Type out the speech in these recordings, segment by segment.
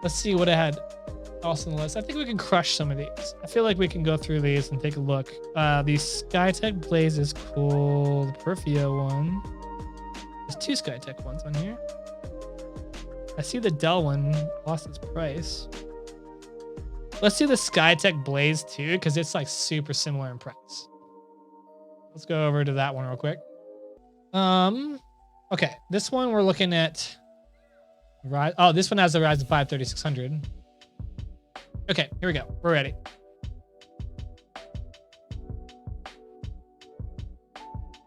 Let's see what it had also on the list. I think we can crush some of these. I feel like we can go through these and take a look. The Skytech Blaze is cool. The Perfio one. There's two Skytech ones on here. I see the Dell one lost its price. Let's do the Skytech Blaze too, because it's like super similar in price. Let's go over to that one real quick. Okay, this one we're looking at. Oh, this one has the Ryzen 5 3600. Okay, here we go. We're ready.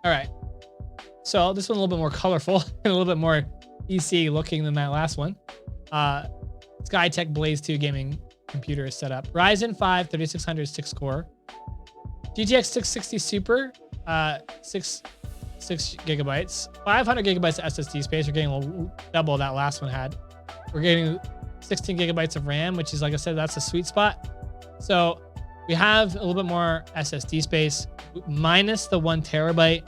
All right. So this one a little bit more colorful and a little bit more PC looking than that last one. Skytech Blaze 2 gaming computer is set up. Ryzen 5 3600 6-core. GTX 660 Super, 6 gigabytes. 500 gigabytes of SSD space. We're getting a little double that last one had. We're getting 16 gigabytes of RAM, which is, like I said, that's a sweet spot. So we have a little bit more SSD space minus the 1 terabyte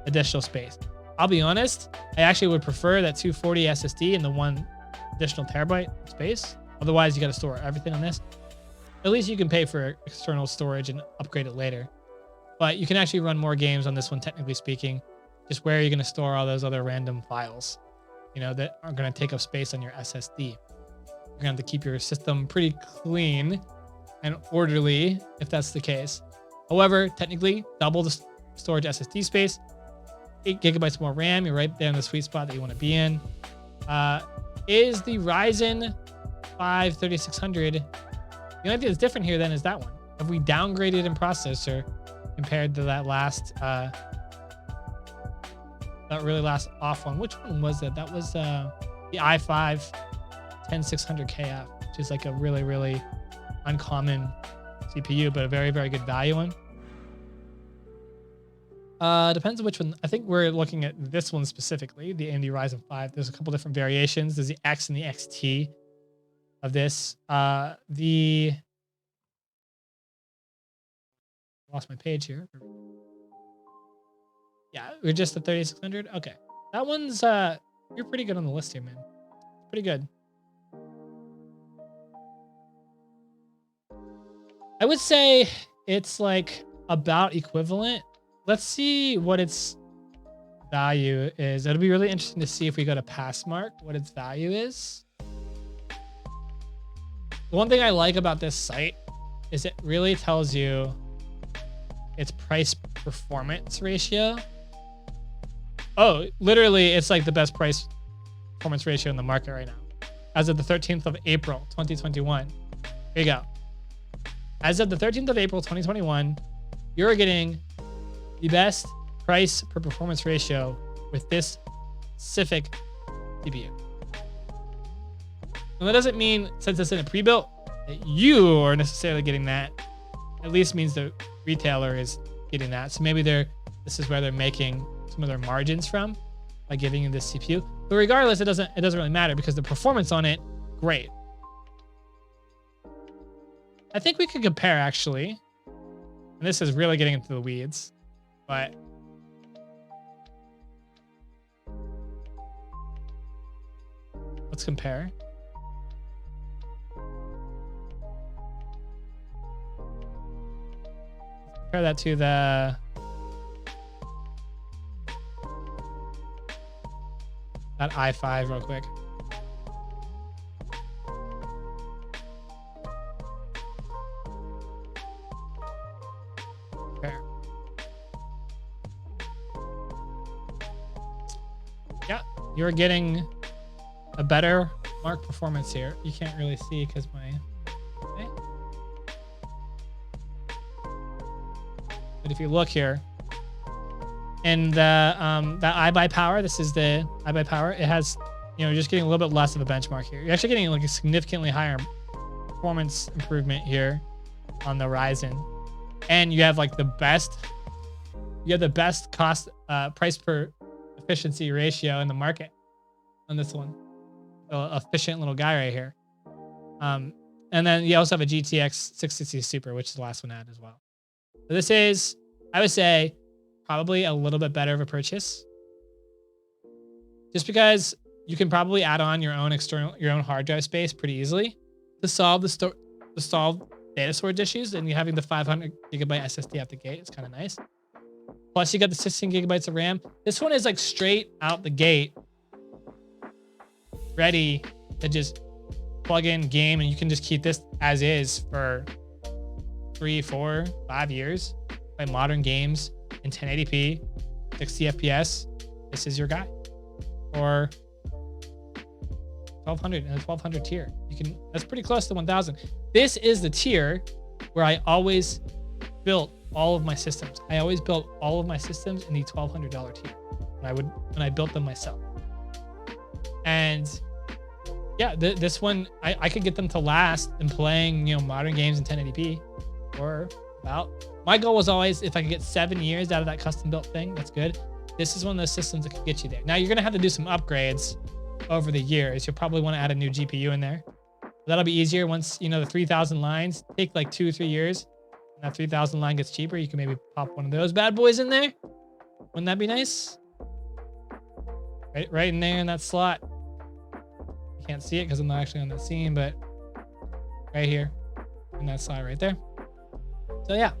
additional space. I'll be honest, I actually would prefer that 240 SSD and the 1 additional terabyte space. Otherwise, you got to store everything on this. At least you can pay for external storage and upgrade it later. But you can actually run more games on this one, technically speaking. Just where are you going to store all those other random files, you know, that are going to take up space on your SSD. You're going to have to keep your system pretty clean and orderly if that's the case. However, technically, double the storage SSD space, 8 gigabytes more RAM. You're right there in the sweet spot that you want to be in. Is the Ryzen 5 3600. The only thing that's different here then is that one. Have we downgraded in processor compared to that last, that really last off one? Which one was it? That was the i5 10600KF, which is like a really, really uncommon CPU, but a very, very good value one. Depends on which one. I think we're looking at this one specifically, the AMD Ryzen 5. There's a couple different variations. There's the X and the XT of this. Lost my page here. Yeah, we're just at 3600. Okay, that one's you're pretty good on the list here, man. Pretty good. I would say it's like about equivalent. Let's see what its value is. It'll be really interesting to see if we go to Passmark what its value is. The one thing I like about this site is it really tells you its price performance ratio. Oh, literally, it's like the best price performance ratio in the market right now. As of the 13th of April, 2021. Here you go. As of the 13th of April, 2021, you're getting the best price per performance ratio with this specific CPU. And that doesn't mean, since it's in a pre-built, that you are necessarily getting that. At least means the retailer is getting that. So maybe this is where they're making some of their margins from by giving you this CPU. But regardless, it doesn't really matter because the performance on it, great. I think we could compare actually. And this is really getting into the weeds, but let's compare. Compare that to that i5 real quick. Compare. Yeah, you're getting a better mark performance here. You can't really see because my okay. But if you look here, and that iBuyPower, this is the iBuyPower. It has, you know, just getting a little bit less of a benchmark here. You're actually getting like a significantly higher performance improvement here on the Ryzen, and you have like the best. You have the best cost price per efficiency ratio in the market on this one. So efficient little guy right here. And then you also have a GTX 660 Super, which is the last one I had as well. So this is, I would say, probably a little bit better of a purchase. Just because you can probably add on your own hard drive space pretty easily to solve data storage issues. And you having the 500 gigabyte SSD out the gate is kind of nice. Plus you got the 16 gigabytes of RAM. This one is like straight out the gate, ready to just plug in game, and you can just keep this as is for 3, 4, 5 years. Play modern games in 1080p, 60 FPS. This is your guy. Or 1200 and a 1200 tier. That's pretty close to 1000. This is the tier where I always built all of my systems. I always built all of my systems in the $1,200 tier when I built them myself. And yeah, this one, I could get them to last in playing, modern games in 1080p or about. My goal was always, if I could get 7 years out of that custom built thing, that's good. This is one of those systems that could get you there. Now you're going to have to do some upgrades over the years. You'll probably want to add a new GPU in there. That'll be easier once, the 3000 lines take like 2 or 3 years. And that 3000 line gets cheaper. You can maybe pop one of those bad boys in there. Wouldn't that be nice? Right in there in that slot. You can't see it because I'm not actually on that scene, but right here in that slot right there. So yeah,